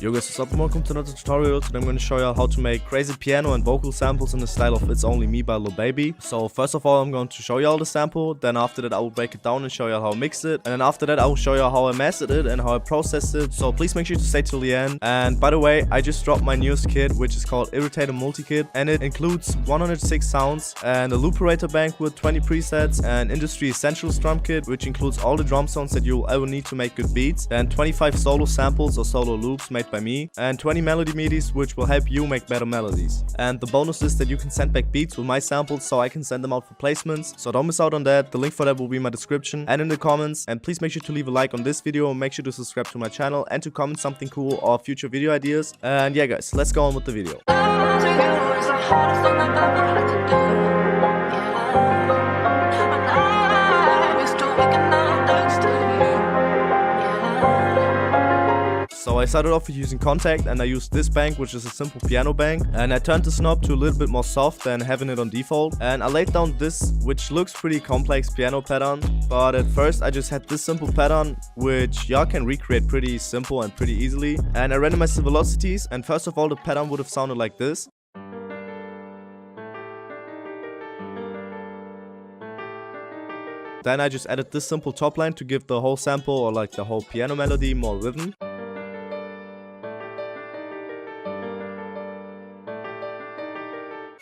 Yo guys, what's up and welcome to another tutorial. Today I'm going to show you how to make crazy piano and vocal samples in the style of It's Only Me by LIL Baby. So first of all, I'm going to show you all the sample, then after that I will break it down and show you how I mixed it, and then after that I will show you how I mastered it and how I processed it. So please make sure to stay till the end. And by the way, I just dropped my newest kit, which is called Irritator Multi-Kit, and it includes 106 sounds and a looperator bank with 20 presets, and Industry Essentials drum kit, which includes all the drum sounds that you'll ever need to make good beats, and 25 solo samples or solo loops made by me, and 20 melody midis which will help you make better melodies. And the bonus is that you can send back beats with my samples so I can send them out for placements, so don't miss out on that. The link for that will be in my description and in the comments, and please make sure to leave a like on this video, and make sure to subscribe to my channel and to comment something cool or future video ideas. And yeah guys, let's go on with the video. So I started off with using Contact, and I used this bank, which is a simple piano bank, and I turned this knob to a little bit more soft than having it on default, and I laid down this, which looks pretty complex piano pattern, but at first I just had this simple pattern which y'all can recreate pretty simple and pretty easily, and I randomized the velocities, and first of all the pattern would have sounded like this. Then I just added this simple top line to give the whole sample or like the whole piano melody more rhythm.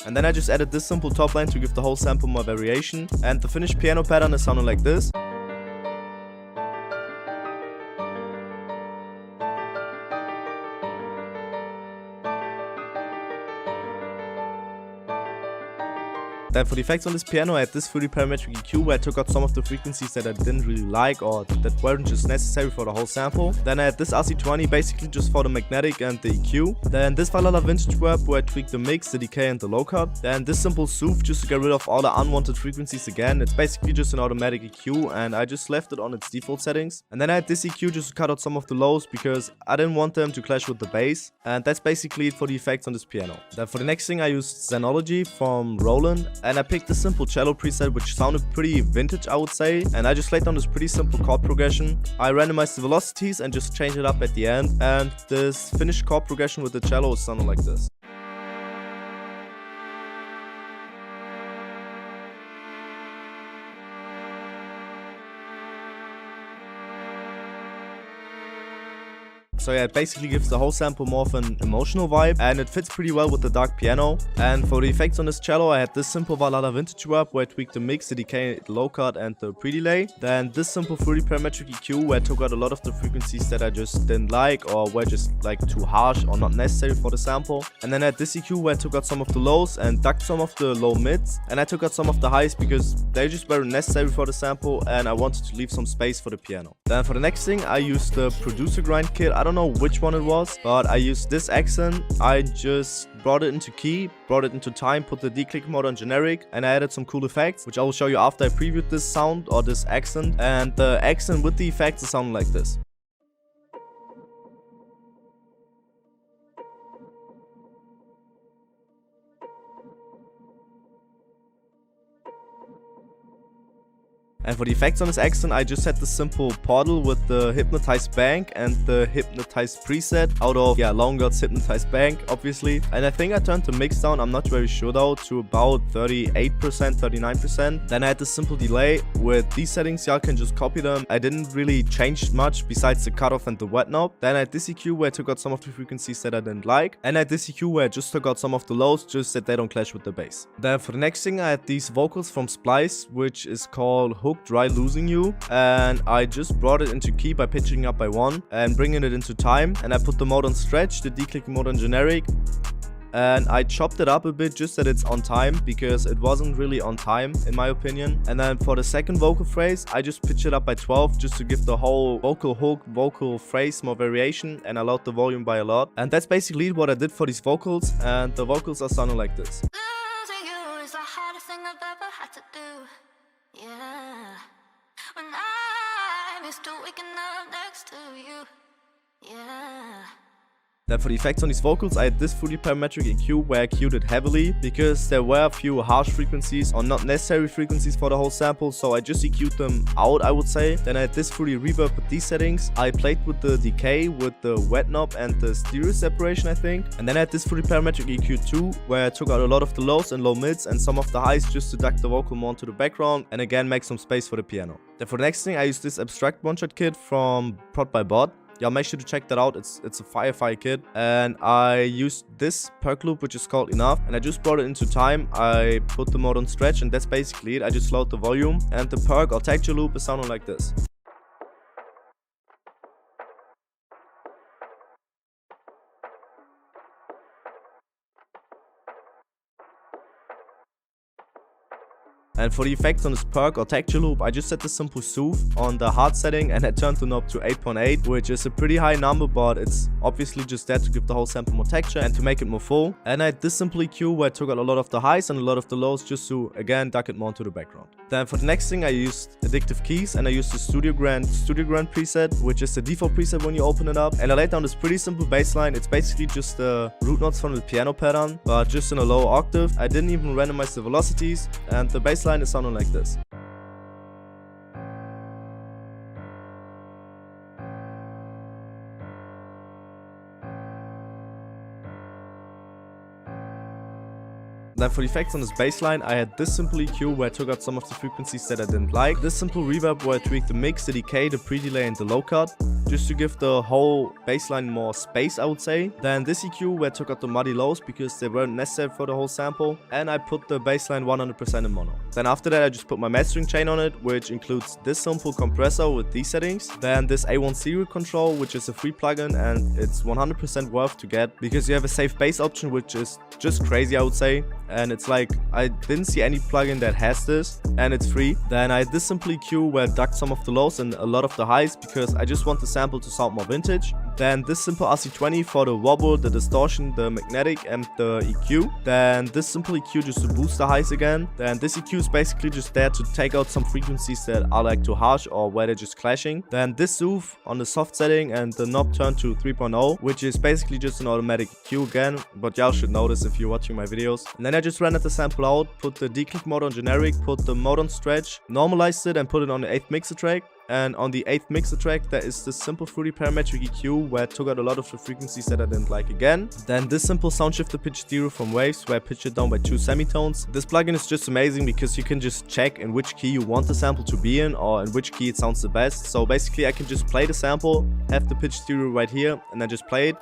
And then I just added this simple top line to give the whole sample more variation, and the finished piano pattern is sounding like this. Then for the effects on this piano, I had this 3D parametric EQ where I took out some of the frequencies that I didn't really like or that weren't just necessary for the whole sample. Then I had this RC20 basically just for the magnetic and the EQ. Then this Valhalla vintage verb where I tweaked the mix, the decay and the low cut. Then this simple soothe just to get rid of all the unwanted frequencies again. It's basically just an automatic EQ, and I just left it on its default settings. And then I had this EQ just to cut out some of the lows because I didn't want them to clash with the bass. And that's basically it for the effects on this piano. Then for the next thing I used Xenology from Roland. And I picked a simple cello preset which sounded pretty vintage, I would say, and I just laid down this pretty simple chord progression. I randomized the velocities and just changed it up at the end, and this finished chord progression with the cello is sounding like this. So yeah, it basically gives the whole sample more of an emotional vibe, and it fits pretty well with the dark piano. And for the effects on this cello, I had this simple Valhalla vintage verb where I tweaked the mix, the decay, the low cut and the pre-delay. Then this simple 3D parametric EQ where I took out a lot of the frequencies that I just didn't like or were just like too harsh or not necessary for the sample. And then I had this EQ where I took out some of the lows and ducked some of the low mids, and I took out some of the highs because they just weren't necessary for the sample and I wanted to leave some space for the piano. Then for the next thing, I used the producer grind kit. I don't know which one it was, but I used this accent. I just brought it into key, brought it into time, put the declick mode on generic, and I added some cool effects, which I will show you after I previewed this sound or this accent. And the accent with the effects is sounding like this. And for the effects on this accent, I just had the simple portal with the hypnotized bank and the hypnotized preset out of, yeah, Longgod's hypnotized bank, obviously. And I think I turned the mix down, I'm not very sure though, to about 38%, 39%. Then I had this simple delay. With these settings, y'all can just copy them. I didn't really change much besides the cutoff and the wet knob. Then I had this EQ where I took out some of the frequencies that I didn't like. And I had this EQ where I just took out some of the lows, just that they don't clash with the bass. Then for the next thing, I had these vocals from Splice, which is called Dry Losing You, and I just brought it into key by pitching up by 1 and bringing it into time, and I put the mode on stretch, the declick mode on generic, and I chopped it up a bit just that it's on time because it wasn't really on time in my opinion. And then for the second vocal phrase, I just pitched it up by 12 just to give the whole vocal hook, vocal phrase more variation, and I lowered the volume by a lot. And that's basically what I did for these vocals, and the vocals are sounding like this. Losing you is the hardest thing I've ever had to do. Yeah, when I'm used to waking up next to you. Yeah. Then for the effects on these vocals, I had this fully parametric EQ where I EQ'd it heavily because there were a few harsh frequencies or not necessary frequencies for the whole sample, so I just EQ'd them out, I would say. Then I had this fully reverb with these settings. I played with the decay, with the wet knob and the stereo separation, I think. And then I had this fully parametric EQ too, where I took out a lot of the lows and low mids and some of the highs just to duck the vocal more into the background and again make some space for the piano. Then for the next thing, I used this abstract one-shot kit from Prod by Bot. Yeah, make sure to check that out. It's a fire kit. And I used this percloop, which is called Enough, and I just brought it into time. I put the mode on stretch and that's basically it. I just slowed the volume and the perk or texture loop is sounding like this. And for the effects on this perk or texture loop, I just set the simple soothe on the hard setting and I turned the knob to 8.8, which is a pretty high number, but it's obviously just there to give the whole sample more texture and to make it more full. And I had this simple EQ where I took out a lot of the highs and a lot of the lows just to, again, duck it more into the background. Then for the next thing, I used Addictive Keys and I used the Studio Grand preset, which is the default preset when you open it up. And I laid down this pretty simple bass line. It's basically just the root notes from the piano pattern, but just in a low octave. I didn't even randomize the velocities, and the bass line is sounding like this. Then for the effects on this bass line, I had this simple EQ where I took out some of the frequencies that I didn't like. This simple reverb where I tweaked the mix, the decay, the pre-delay and the low cut, just to give the whole bass line more space, I would say. Then this EQ where I took out the muddy lows because they weren't necessary for the whole sample. And I put the bass line 100% in mono. Then after that I just put my mastering chain on it, which includes this simple compressor with these settings. Then this A1 serial control, which is a free plugin and it's 100% worth to get because you have a safe bass option, which is just crazy, I would say. And it's like, I didn't see any plugin that has this and it's free. Then I had this simple EQ where I ducked some of the lows and a lot of the highs because I just want the sample to sound more vintage. Then this simple RC20 for the wobble, the distortion, the magnetic and the EQ. Then this simple EQ just to boost the highs again. Then this EQ is basically just there to take out some frequencies that are like too harsh or where they're just clashing. Then this soothe on the soft setting and the knob turned to 3.0, which is basically just an automatic EQ again, but y'all should know this if you're watching my videos. And then I just rendered the sample out, put the declick mode on generic, put the mode on stretch, normalized it and put it on the 8th mixer track. And on the 8th mixer track, there is this simple fruity parametric EQ where I took out a lot of the frequencies that I didn't like again. Then this simple sound shifter pitch stereo from Waves where I pitched it down by 2 semitones. This plugin is just amazing because you can just check in which key you want the sample to be in or in which key it sounds the best. So basically I can just play the sample, have the pitch stereo right here and then just play it.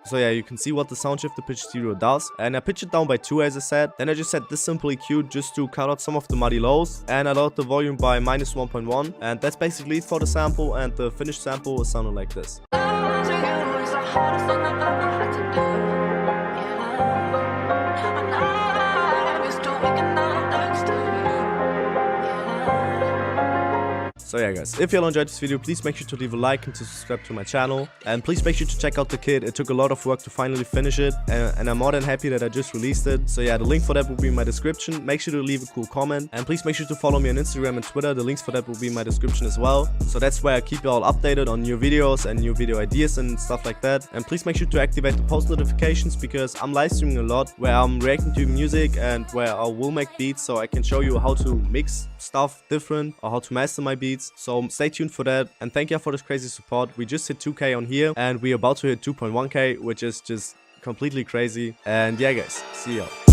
So yeah, you can see what the sound shifter pitch stereo does. And I pitched it down by 2 as I said. Then I just set this simple EQ just to cut out some of the muddy lows. And I lowered the volume by -1.1. And that's basically it for the sample. And the finished sample is sounding like this. So yeah guys, if you all enjoyed this video, please make sure to leave a like and to subscribe to my channel. And please make sure to check out the kit. It took a lot of work to finally finish it. And I'm more than happy that I just released it. So yeah, the link for that will be in my description. Make sure to leave a cool comment. And please make sure to follow me on Instagram and Twitter. The links for that will be in my description as well. So that's where I keep you all updated on new videos and new video ideas and stuff like that. And please make sure to activate the post notifications because I'm live streaming a lot where I'm reacting to music and where I will make beats so I can show you how to mix stuff different or how to master my beats. So stay tuned for that and thank you for this crazy support. We just hit 2k on here and we're about to hit 2.1k, which is just completely crazy. And yeah guys, see y'all.